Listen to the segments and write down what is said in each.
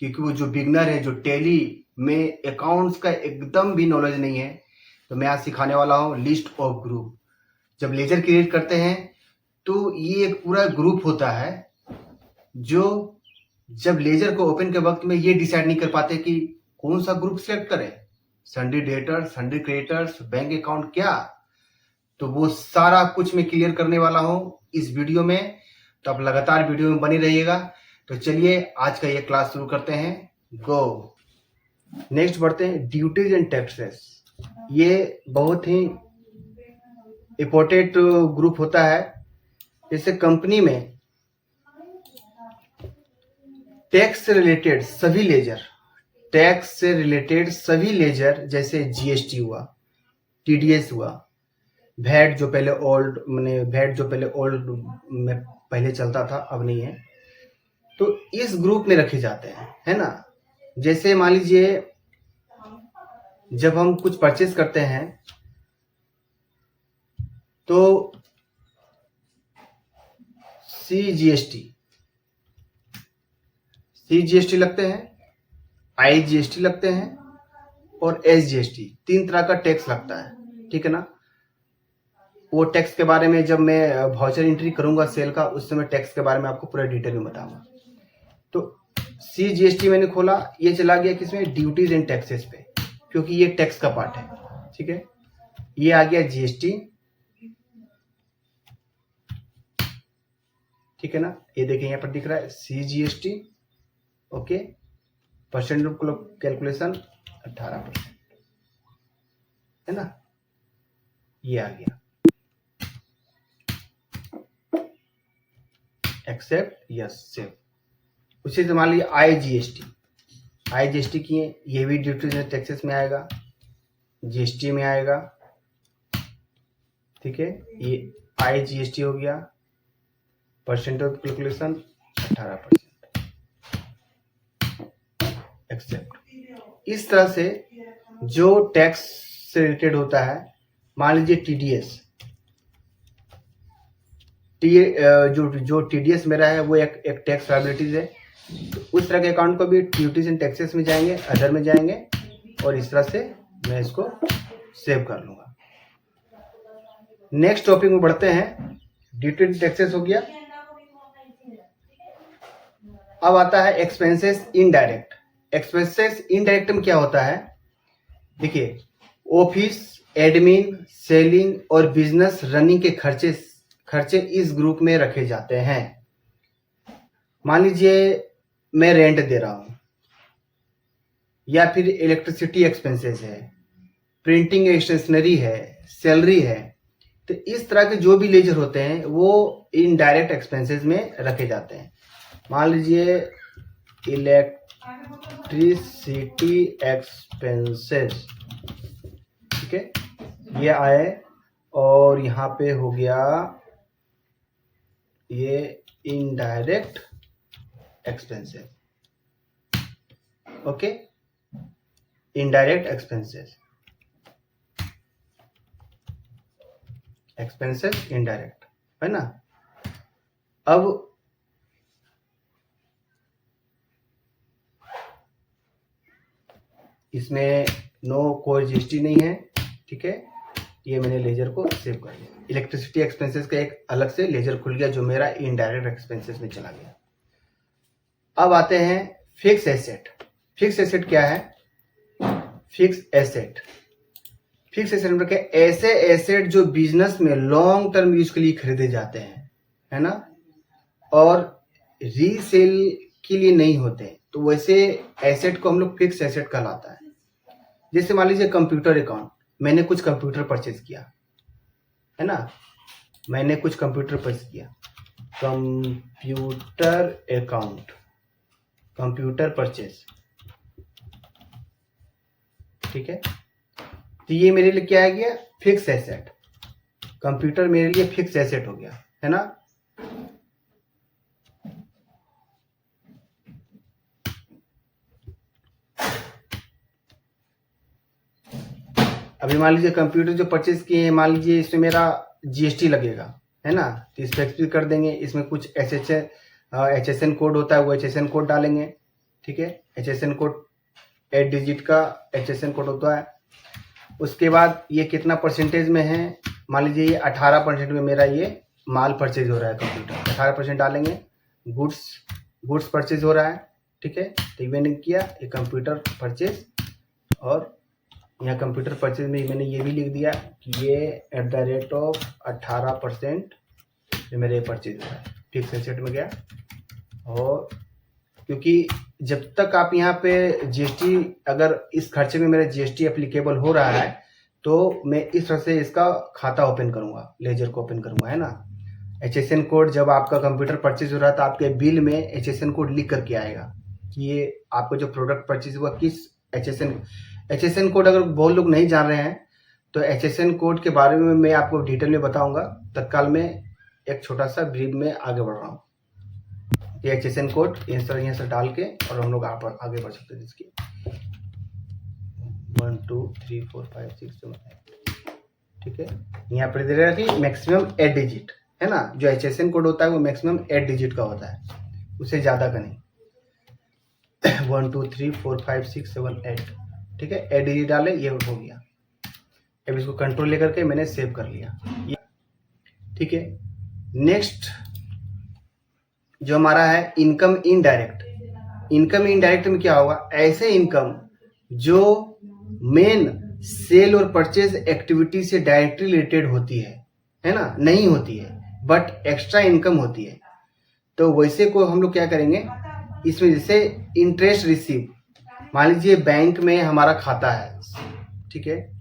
क्योंकि वो जो बिगनर है, जो टैली में अकाउंट्स का एकदम भी नॉलेज नहीं है, तो मैं आज सिखाने वाला हूँ लिस्ट ऑफ ग्रुप। जब लेजर क्रिएट करते हैं तो ये एक पूरा ग्रुप होता है जो जब लेजर को ओपन के वक्त में ये डिसाइड नहीं कर पाते कि कौन सा ग्रुप सिलेक्ट करें, sundry debtors, sundry creditors, bank account, क्या। तो वो सारा कुछ मैं क्लियर करने वाला हूँ इस वीडियो में, तो आप लगातार वीडियो में बने रहिएगा। तो चलिए आज का ये क्लास शुरू करते हैं। गो। नेक्स्ट बढ़ते हैं ड्यूटीज एंड टैक्सेस। ये बहुत ही इम्पोर्टेंट ग्रुप होता है। जैसे कंपनी में टैक्स से रिलेटेड सभी लेजर, टैक्स से रिलेटेड सभी लेजर, जैसे जीएसटी हुआ, टीडीएस हुआ, वैट जो पहले ओल्ड में पहले चलता था, अब नहीं है, तो इस ग्रुप में रखे जाते हैं, है ना। जैसे मान लीजिए जब हम कुछ परचेस करते हैं तो सीजीएसटी लगते हैं, आईजीएसटी लगते हैं और एसजीएसटी, 3 तरह का टैक्स लगता है, ठीक है ना। वो टैक्स के बारे में जब मैं वाउचर एंट्री करूंगा सेल का, उस समय टैक्स के बारे में आपको पूरा डिटेल में बताऊंगा। तो सीजीएसटी मैंने खोला, ये चला गया किसमें, ड्यूटीज एंड टैक्सेस पे, क्योंकि ये टैक्स का पार्ट है, ठीक है। ये आ गया जीएसटी, ठीक है ना। ये देखिए यहाँ पर दिख रहा है CGST, okay. Percent of calculation 18%, है ना। ये आ गया एक्सेप्ट, यस, सेव। उसी से मान लीजिए आईजीएसटी की है, ये भी ड्यूटीज एंड टैक्सेस में आएगा, जीएसटी में आएगा, ठीक है। ये आईजीएसटी हो गया, परसेंट ऑफ कैलकुलेशन 18%, एक्सेप्ट। इस तरह से जो टैक्स से रिलेटेड होता है, मान लीजिए टीडीएस, जो टीडीएस मेरा है वो एक टैक्स लायबिलिटीज है, तो उस तरह के अकाउंट को भी ड्यूटीज एंड टैक्सेस में जाएंगे, अदर में जाएंगे, और इस तरह से मैं इसको सेव कर लूंगा। नेक्स्ट टॉपिक में बढ़ते हैं। ड्यूटी एंड टैक्सेस हो गया। अब आता है एक्सपेंसेस इनडायरेक्ट। एक्सपेंसेस इनडायरेक्ट में क्या होता है, देखिए, ऑफिस, एडमिन, सेलिंग और बिजनेस रनिंग के खर्चे इस ग्रुप में रखे जाते हैं। मान लीजिए मैं रेंट दे रहा हूं, या फिर इलेक्ट्रिसिटी एक्सपेंसेस है, प्रिंटिंग स्टेशनरी है, सैलरी है, तो इस तरह के जो भी लेजर होते हैं वो इनडायरेक्ट एक्सपेंसेस में रखे जाते हैं। मान लीजिए इलेक्ट्रिसिटी एक्सपेंसेस, ठीक है, ये आए, और यहाँ पे हो गया ये indirect expenses, okay, indirect expenses indirect, है ना। अब इसमें कोई जीएसटी नहीं है, ठीक है। ये मैंने लेजर को सेव कर लिया। इलेक्ट्रिसिटी एक्सपेंसेस का एक अलग से लेजर खुल गया जो मेरा इनडायरेक्ट एक्सपेंसेस में चला गया। अब आते हैं फिक्स एसेट। फिक्स एसेट क्या है, फिक्स एसेट मतलब क्या, ऐसे एसेट जो बिजनेस में लॉन्ग टर्म यूज के लिए खरीदे जाते हैं, है ना, और रीसेल के लिए नहीं होते, तो वैसे एसेट को हम लोग फिक्स एसेट कहलाता है। जैसे मान लीजिए कंप्यूटर अकाउंट, मैंने कुछ कंप्यूटर परचेज किया, है ना, मैंने कुछ कंप्यूटर परचेज किया, कंप्यूटर अकाउंट, कंप्यूटर परचेज, ठीक है। तो ये मेरे लिए क्या आ गया, फिक्स एसेट। कंप्यूटर मेरे लिए फिक्स एसेट हो गया, है ना। अभी मान लीजिए कंप्यूटर जो परचेज किए हैं, मान लीजिए इसमें मेरा जीएसटी लगेगा, है ना, तो इस पर एक्सप्लेन कर देंगे। इसमें कुछ HSN कोड होता है, वो HSN कोड डालेंगे, ठीक है। HSN कोड 8 डिजिट का HSN कोड होता है। उसके बाद ये कितना परसेंटेज में है, मान लीजिए ये 18% में मेरा ये माल परचेज हो रहा है कंप्यूटर, 18% डालेंगे। गुड्स परचेज हो रहा है, ठीक है। तो मैंने किया ये कंप्यूटर परचेज, और यहाँ कंप्यूटर परचेज में मैंने ये भी लिख दिया कि ये @ 18% मेरे परचेज हो रहा है। फिक्स एसेट में गया, और क्योंकि जब तक आप यहाँ पे GST, अगर इस खर्चे में मेरा GST एप्लीकेबल हो रहा है तो मैं इस तरह से इसका खाता ओपन करूँगा, लेजर को ओपन करूँगा, है ना। HSN कोड जब आपका कंप्यूटर परचेज हो रहा है तो आपके बिल में HSN कोड लिख करके आएगा कि ये आपको जो प्रोडक्ट परचेज हुआ किस HSN कोड। अगर बहुत लोग नहीं जान रहे हैं तो HSN कोड के बारे में मैं आपको डिटेल में बताऊंगा। तत्काल में एक छोटा सा ब्रीफ में आगे बढ़ रहा हूँ। ये HSN कोड यहाँ से डाल के और हम लोग आगे बढ़ सकते हैं। इसकी 1 2 3 4 5 6 7 8, ठीक है। यहाँ पर दे रहा है कि मैक्सिमम 8 डिजिट, है ना। जो HSN कोड होता है वो मैक्सिमम 8 डिजिट का होता है, उससे ज़्यादा का नहीं। 1 2 3 4 5 6 7 8, ठीक है। 8 डिजिट डाले, ये हो गया। अब इसको कंट्रोल लेकर के मैंने सेव कर लिया, ठीक है। नेक्स्ट जो हमारा है इनकम इनडायरेक्ट। इनकम इनडायरेक्ट में क्या होगा, ऐसे इनकम जो मेन सेल और परचेज एक्टिविटी से डायरेक्टली रिलेटेड होती है ना, नहीं होती है बट एक्स्ट्रा इनकम होती है। तो वैसे को हम लोग क्या करेंगे इसमें, जैसे इंटरेस्ट रिसीव, मान लीजिए बैंक में हमारा खाता है, ठीक है,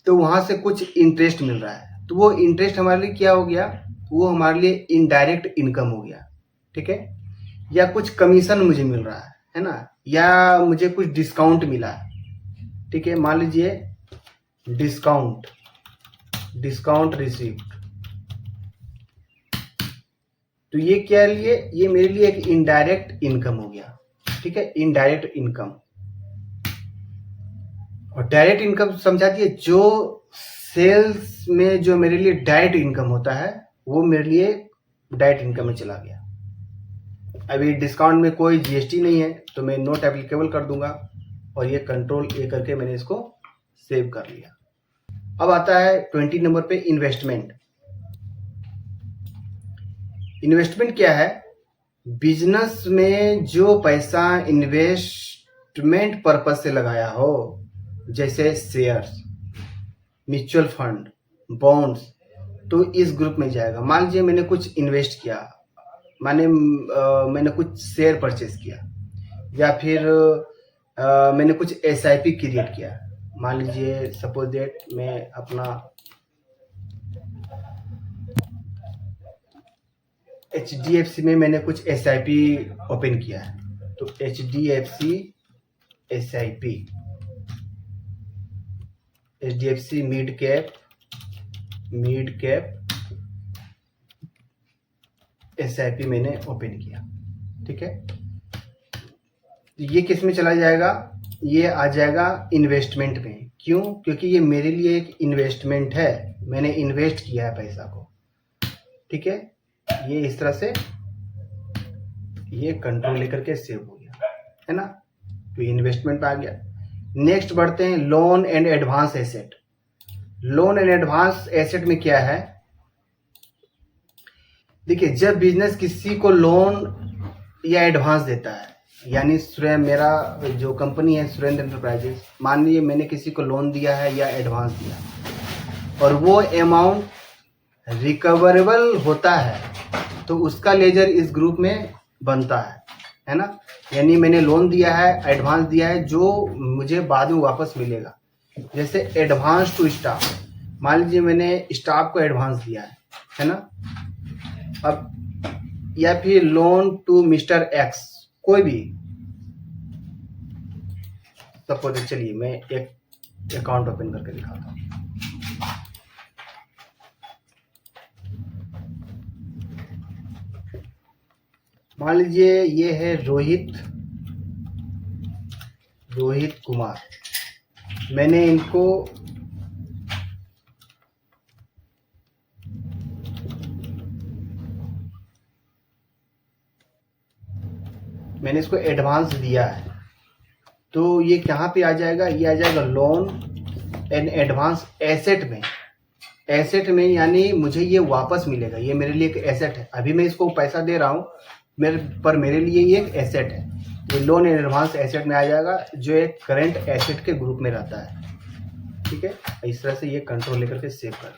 तो वहां से कुछ इंटरेस्ट मिल रहा है, तो वो इंटरेस्ट हमारे लिए क्या हो गया, वो हमारे लिए इनडायरेक्ट इनकम हो गया, ठीक है। या कुछ कमीशन मुझे मिल रहा है ना, या मुझे कुछ डिस्काउंट मिला है, ठीक है। मान लीजिए डिस्काउंट रिसीव्ड, तो ये क्या लिए, ये मेरे लिए एक इनडायरेक्ट इनकम हो गया, ठीक है। इनडायरेक्ट इनकम और डायरेक्ट इनकम समझा दिए। जो सेल्स में जो मेरे लिए डायरेक्ट इनकम होता है वो मेरे लिए डायरेक्ट इनकम में चला गया। अभी डिस्काउंट में कोई GST नहीं है तो मैं नोट एप्लीकेबल कर दूंगा, और ये कंट्रोल ए करके मैंने इसको सेव कर लिया। अब आता है 20 नंबर पे इन्वेस्टमेंट। इन्वेस्टमेंट क्या है, बिजनेस में जो पैसा इन्वेस्टमेंट पर्पज से लगाया हो, जैसे शेयर्स, म्यूचुअल फंड, बॉन्ड्स, तो इस ग्रुप में जाएगा। मान लीजिए मैंने कुछ इन्वेस्ट किया, मैंने कुछ शेयर परचेज किया, या फिर मैंने कुछ SIP क्रिएट किया। मान लीजिए सपोज दैट मैं अपना HDFC में मैंने कुछ SIP ओपन किया है, तो HDFC मिड कैप SIP मैंने ओपन किया, ठीक है। ये किस में चला जाएगा, ये आ जाएगा इन्वेस्टमेंट में। क्यों, क्योंकि ये मेरे लिए एक इन्वेस्टमेंट है, मैंने इन्वेस्ट किया है पैसा को, ठीक है। ये इस तरह से ये कंट्रोल लेकर के सेव हो गया, है ना, तो इन्वेस्टमेंट पे आ गया। नेक्स्ट बढ़ते हैं loan and advance asset. Loan and advance asset में क्या है, देखिए जब बिजनेस किसी को लोन या एडवांस देता है, यानी मेरा जो कंपनी है सुरेंद्र एंटरप्राइजेस, मान लीजिए मैंने किसी को लोन दिया है या एडवांस दिया, और वो अमाउंट रिकवरेबल होता है तो उसका लेजर इस ग्रुप में बनता है ना। यानी मैंने लोन दिया है, एडवांस दिया है, जो मुझे बाद में वापस मिलेगा। जैसे एडवांस टू स्टाफ, मान लीजिए मैंने स्टाफ को एडवांस दिया है ना। अब या फिर लोन टू मिस्टर X, कोई भी, सपोज चलिए मैं एक अकाउंट ओपन करके दिखाता हूँ। मान लीजिए ये है रोहित कुमार, मैंने इनको मैंने इसको एडवांस दिया है, तो ये कहाँ पे आ जाएगा, ये आ जाएगा लोन एंड एडवांस एसेट में। एसेट में यानी मुझे ये वापस मिलेगा, ये मेरे लिए एक एसेट है। अभी मैं इसको पैसा दे रहा हूँ मेरे लिए ये एक एसेट है। ये लोन एंड एडवांस एसेट में आ जाएगा, जो एक करेंट एसेट के ग्रुप में रहता है। ठीक है, इस तरह से ये कंट्रोल लेकर के सेव कर।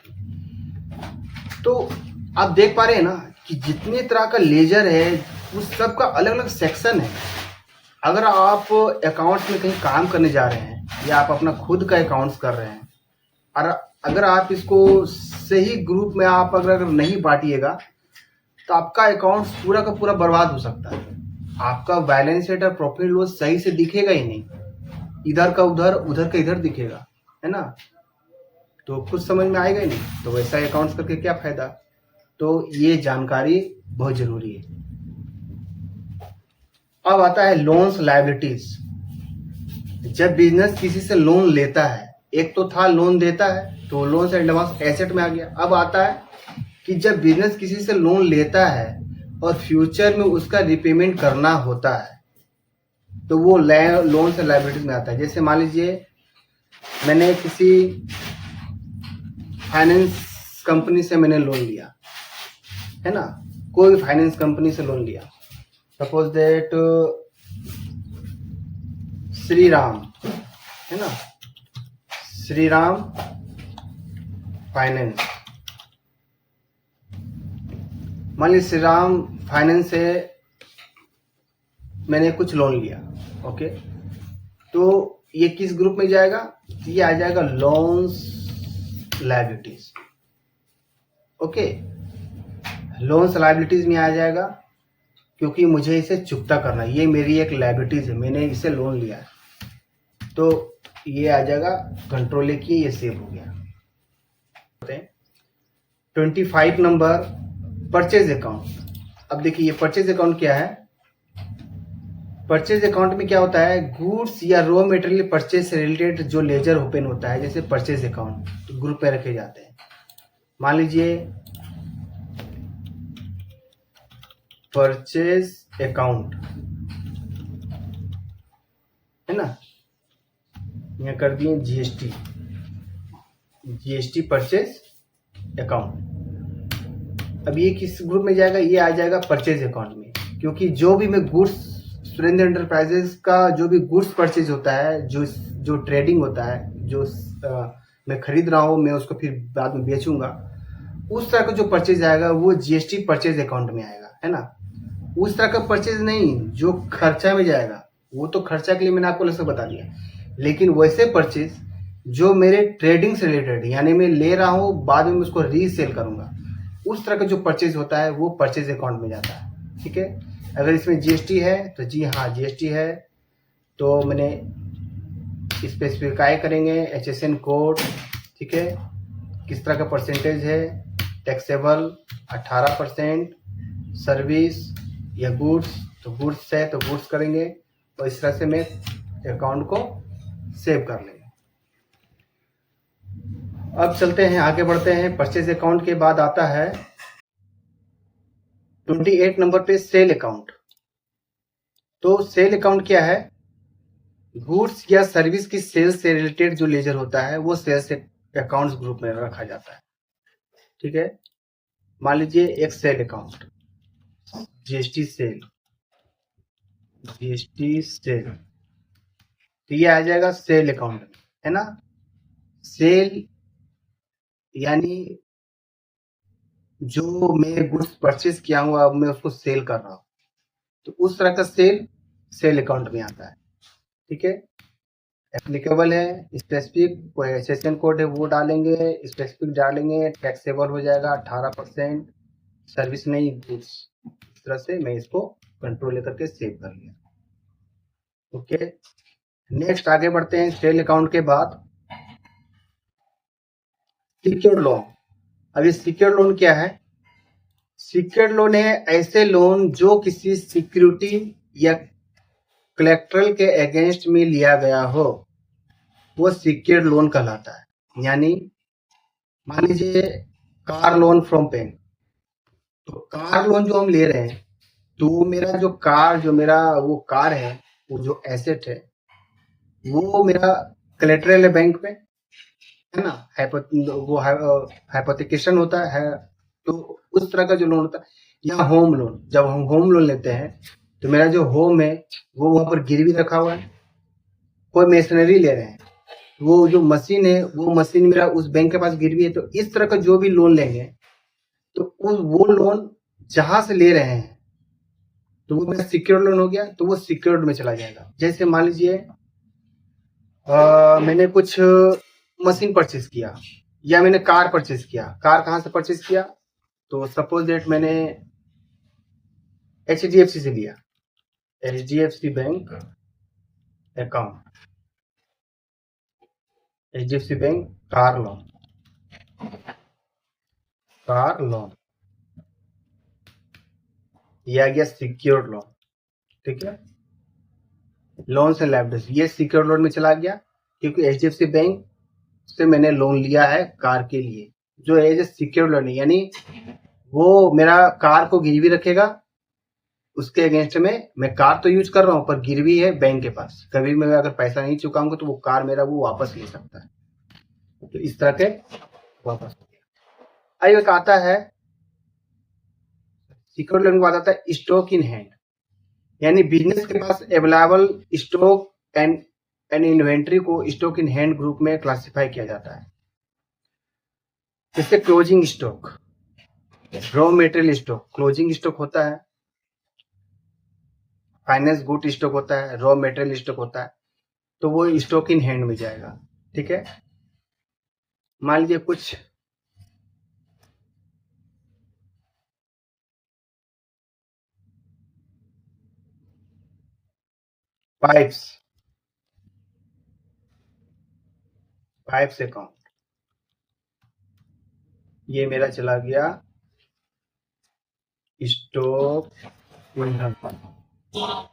तो आप देख पा रहे हैं ना कि जितने तरह का लेजर है उस सब का अलग अलग सेक्शन है। अगर आप अकाउंट्स में कहीं काम करने जा रहे हैं या आप अपना खुद का अकाउंट्स कर रहे हैं, और अगर आप इसको सही ग्रुप में आप अगर नहीं बांटिएगा तो आपका अकाउंट्स पूरा का पूरा बर्बाद हो सकता है। आपका बैलेंस शीट और प्रॉफिट एंड लॉस सही से दिखेगा ही नहीं, इधर का उधर, उधर का इधर दिखेगा, है ना। तो कुछ समझ में आएगा ही नहीं, तो वैसा अकाउंट्स करके क्या फायदा। तो ये जानकारी बहुत जरूरी है। अब आता है लोन्स लायबिलिटीज। जब बिजनेस किसी से लोन लेता है, एक तो था लोन देता है तो लोन से एडवांस एसेट में आ गया। अब आता है कि जब बिजनेस किसी से लोन लेता है और फ्यूचर में उसका रिपेमेंट करना होता है तो वो लोन से लायबिलिटीज में आता है। जैसे मान लीजिए मैंने किसी फाइनेंस कंपनी से मैंने लोन लिया, है ना, कोई फाइनेंस कंपनी से लोन लिया, सपोज दैट श्री राम, है ना, श्री राम फाइनेंस। मान लीजिए श्री राम फाइनेंस से मैंने कुछ लोन लिया, ओके। तो ये किस ग्रुप में जाएगा, ये आ जाएगा loans liabilities. Okay, loans liabilities में आ जाएगा क्योंकि मुझे इसे चुकता करना है, ये मेरी एक लायबिलिटीज है, मैंने इसे लोन लिया है, तो ये आ जाएगा कंट्रोल की, ये सेव हो गया। 25 नंबर परचेज अकाउंट। अब देखिए ये परचेज अकाउंट क्या है। परचेज अकाउंट में क्या होता है, गुड्स या रॉ मटेरियल परचेज से रिलेटेड जो लेजर ओपन होता है, जैसे परचेज अकाउंट तो ग्रुप में रखे जाते हैं। मान लीजिए परचेज अकाउंट, है ना, यहाँ कर दिए जीएसटी, जीएसटी परचेज अकाउंट। अब ये किस ग्रुप में जाएगा, ये आ जाएगा परचेज अकाउंट में, क्योंकि जो भी मैं गुड्स, सुरेंद्र एंटरप्राइजेस का जो भी गुड्स परचेज होता है, जो ट्रेडिंग होता है, जो मैं खरीद रहा हूँ, मैं उसको फिर बाद में बेचूंगा, उस तरह का जो परचेज आएगा वो जीएसटी परचेज अकाउंट में आएगा, है ना। उस तरह का परचेज नहीं जो खर्चा में जाएगा, वो तो खर्चा के लिए मैंने आपको अलग बता दिया, लेकिन वैसे परचेज जो मेरे ट्रेडिंग से रिलेटेड, यानी मैं ले रहा हूँ बाद में उसको रीसेल करूंगा, उस तरह का जो परचेज होता है वो परचेज अकाउंट में जाता है। ठीक है, अगर इसमें जीएसटी है तो जी हाँ जीएसटी है, तो मैंने स्पेसिफाई करेंगे HSN कोड, ठीक है, किस तरह का परसेंटेज है, टैक्सेबल 18%, सर्विस या गुड्स, तो गुड्स है तो गुड्स करेंगे, और इस तरह से मैं अकाउंट को सेव कर लेंगे। अब चलते हैं, आगे बढ़ते हैं। परचेज अकाउंट के बाद आता है 28 नंबर पे सेल अकाउंट। तो सेल अकाउंट क्या है, गुड्स या सर्विस की सेल्स से रिलेटेड जो लेजर होता है वो सेल्स अकाउंट्स ग्रुप में रखा जाता है। ठीक है, मान लीजिए एक sale account, GST cell, GST cell, तो ये आ जाएगा सेल अकाउंट में, है ना। सेल यानी जो मैं गुड्स परचेज किया हूँ अब मैं उसको सेल कर रहा हूँ, तो उस तरह का सेल अकाउंट में आता है। ठीक है, एप्लीकेबल है, स्पेसिफिक कोई HSN कोड है वो डालेंगे, स्पेसिफिक डालेंगे, टैक्सेबल हो जाएगा 18%, सर्विस नहीं गुड्स। इस तरह से मैं इसको कंट्रोल लेकर के सेव कर लिया। ओके, नेक्स्ट आगे बढ़ते हैं। सेल अकाउंट के बाद सिक्योर्ड लोन। अब ये सिक्योर्ड लोन क्या है, सिक्योर्ड लोन है ऐसे लोन जो किसी सिक्योरिटी या कलेक्ट्रल के अगेंस्ट में लिया गया हो, वो सिक्योर्ड लोन कहलाता है। यानी मान लीजिए कार लोन फ्रॉम बैंक, तो कार लोन जो हम ले रहे हैं तो मेरा जो मेरा वो कार है, वो जो एसेट है, वो मेरा कलेक्ट्रल है बैंक में, है ना? वो हाइपोथिकेशन होता है, तो उस तरह का जो लोन होता है, या होम लोन, जब हम होम लोन लेते हैं तो मेरा जो होम है वो वहां पर गिरवी रखा हुआ है, कोई मशीनरी ले रहे हैं, वो जो मशीन है वो मशीन मेरा उस बैंक के पास गिरवी है। तो इस तरह का जो भी लोन लेंगे तो वो लोन जहां से ले रहे हैं तो वो मेरा सिक्योर लोन हो गया, तो वो सिक्योर्ड में चला जाएगा। जैसे मान लीजिए मैंने कुछ मशीन परचेज किया, या मैंने कार परचेज किया। कार कहाँ से परचेज किया? तो सपोज दैट मैंने HDFC से लिया, HDFC bank account, HDFC bank car loan, car loan, ये आ गया सिक्योर्ड लोन। ठीक है, लोन से लायबिलिटी, ये सिक्योर्ड लोन में चला गया, क्योंकि HDFC बैंक से मैंने लोन लिया है कार के लिए, जो एज ए सिक्योर्ड लोन है, यानी वो मेरा कार को गिरवी रखेगा, उसके अगेंस्ट में मैं कार तो यूज कर रहा हूँ पर गिरवी है बैंक के पास, कभी मैं अगर पैसा नहीं चुकाऊंगा तो वो कार मेरा वो वापस ले सकता है। तो इस तरह के वापस आई एक आता है सिक्योर्ड लोन के बाद आता है स्टॉक इन हैंड, यानी बिजनेस के पास अवेलेबल स्टॉक एंड इन्वेंट्री को स्टॉक इन हैंड ग्रुप में क्लासिफाई किया जाता है। जैसे closing stock, raw material stock, closing stock होता है, फाइनेंस गुड स्टॉक होता है, रॉ मटेरियल स्टॉक होता है, तो वो स्टॉक इन हैंड में जाएगा। ठीक है, मान लीजिए कुछ पाइप्स अकाउंट, ये मेरा चला गया स्टॉक इन हैंड,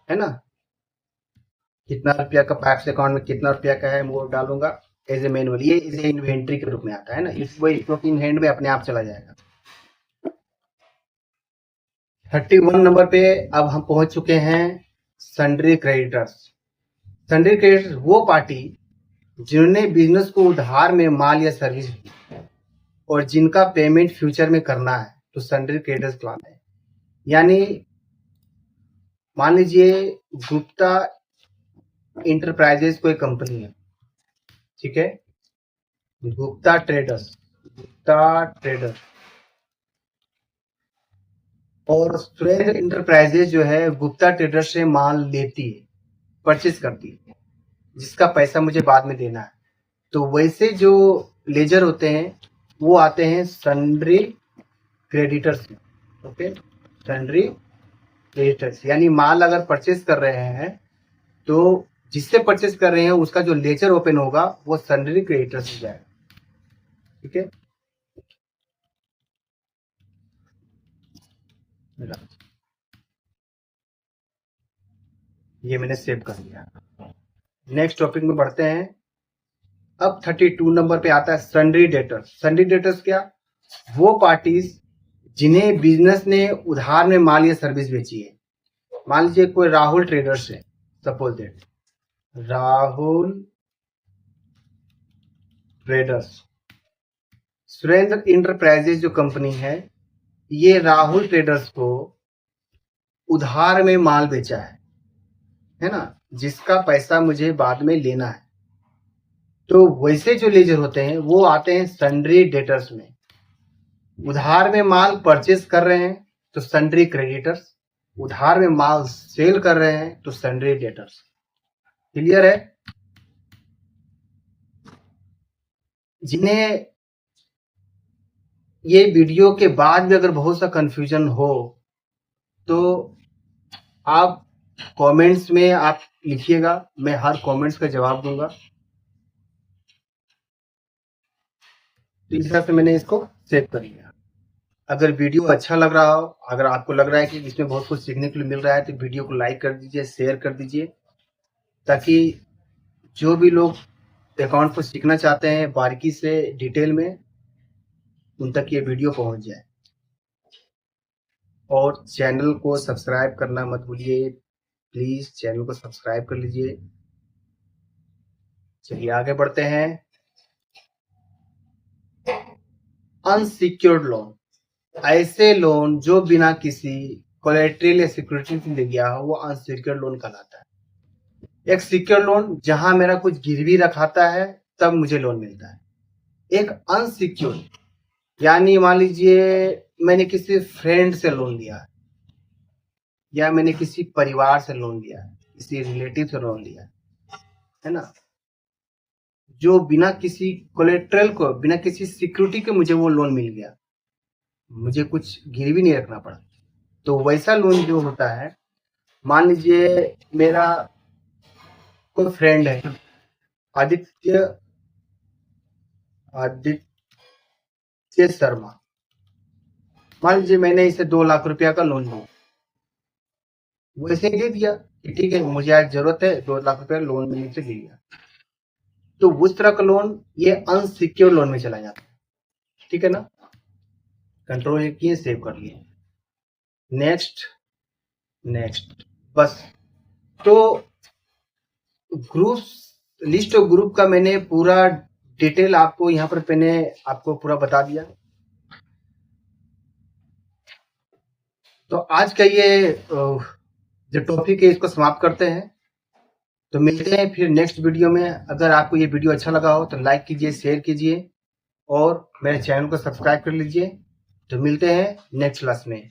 है ना? कितना रुपया का पाइप्स अकाउंट में कितना रुपया का है वो डालूंगा एज ए मैनुअल, ये एज ए इन्वेंट्री के रूप में आता है ना, इस वो स्टॉक इन हैंड में अपने आप चला जाएगा। 31 नंबर पे अब हम पहुंच चुके हैं सन्ड्री क्रेडिटर्स। सन्ड्री क्रेडिटर्स वो पार्टी जिन्होंने बिजनेस को उधार में माल या सर्विस दी और जिनका पेमेंट फ्यूचर में करना है, तो सन्ड्री क्रेडिटर्स कहलाते हैं। यानी मान लीजिए गुप्ता इंटरप्राइजेस कोई कंपनी है, ठीक है, गुप्ता ट्रेडर्स और सुरेंद्र इंटरप्राइजेज जो है गुप्ता ट्रेडर्स से माल लेती है, परचेज करती है, जिसका पैसा मुझे बाद में देना है। तो वैसे जो लेजर होते हैं वो आते हैं सन्ड्री क्रेडिटर्स में। ओके, सन्ड्री क्रेडिटर्स यानी माल अगर परचेज कर रहे हैं तो जिससे परचेज कर रहे हैं उसका जो लेजर ओपन होगा वो सन्ड्री क्रेडिटर्स हो जाएगा। ठीक है, ये मैंने सेव कर लिया। नेक्स्ट टॉपिक में बढ़ते हैं। अब 32 नंबर पे आता है सन्ड्री डेटर्स। सन्ड्री डेटर्स क्या? वो पार्टीज जिन्हें बिजनेस ने उधार में माल या सर्विस बेची है। मान लीजिए कोई राहुल ट्रेडर्स है, suppose that Rahul traders, Surendra enterprises जो कंपनी है ये राहुल ट्रेडर्स को उधार में माल बेचा है ना, जिसका पैसा मुझे बाद में लेना है। तो वैसे जो लेजर होते हैं वो आते हैं सन्ड्री डेटर्स में। उधार में माल परचेज कर रहे हैं तो सन्ड्री क्रेडिटर्स, उधार में माल सेल कर रहे हैं तो सन्ड्री डेटर्स। क्लियर है? जिन्हें ये वीडियो के बाद भी अगर बहुत सा कंफ्यूजन हो तो आप कमेंट्स में आप लिखिएगा, मैं हर कमेंट्स का जवाब दूंगा। तो इस तरह से मैंने इसको सेव कर लिया। अगर वीडियो अच्छा लग रहा हो, अगर आपको लग रहा है कि इसमें बहुत कुछ सीखने के लिए मिल रहा है, तो वीडियो को लाइक कर दीजिए, शेयर कर दीजिए, ताकि जो भी लोग अकाउंट को सीखना चाहते हैं बारीकी से डिटेल में, उन तक ये वीडियो पहुंच जाए। और चैनल को सब्सक्राइब करना मत भूलिए, प्लीज चैनल को सब्सक्राइब कर लीजिए। चलिए आगे बढ़ते हैं। अनसिक्योर्ड लोन, ऐसे लोन जो बिना किसी कोलेटरल या सिक्योरिटी से ले गया हो, वो अनसिक्योर्ड लोन कहलाता है। एक सिक्योर लोन जहां मेरा कुछ गिरवी रखाता है तब मुझे लोन मिलता है। एक अनसिक्योर्ड यानी मान लीजिए मैंने किसी फ्रेंड से लोन लिया है, या मैंने किसी परिवार से लोन लिया है, किसी रिलेटिव से लोन लिया है ना, जो बिना किसी कोलेटरल को, बिना किसी सिक्योरिटी के मुझे वो लोन मिल गया, मुझे कुछ गिरवी नहीं रखना पड़ा। तो वैसा लोन जो होता है, मान लीजिए मेरा कोई फ्रेंड है आदित्य आदित्य शर्मा, मान लीजिए मैंने इसे 2 लाख रुपया का लोन लिया, वो ऐसे दे दिया कि ठीक है मुझे आज जरूरत है, 2 लाख रुपया लोन मिलने से ले लिया। तो उस तरह का लोन ये अनसिक्योर लोन में चला जाता है। ठीक है ना, कंट्रोल किए, सेव कर लिए। नेक्स्ट बस। तो ग्रुप, लिस्ट ऑफ ग्रुप का मैंने पूरा डिटेल आपको यहाँ पर मैंने आपको पूरा बता दिया। तो आज का ये जो टॉपिक है इसको समाप्त करते हैं। तो मिलते हैं फिर नेक्स्ट वीडियो में। अगर आपको ये वीडियो अच्छा लगा हो तो लाइक कीजिए, शेयर कीजिए और मेरे चैनल को सब्सक्राइब कर लीजिए। तो मिलते हैं नेक्स्ट क्लास में।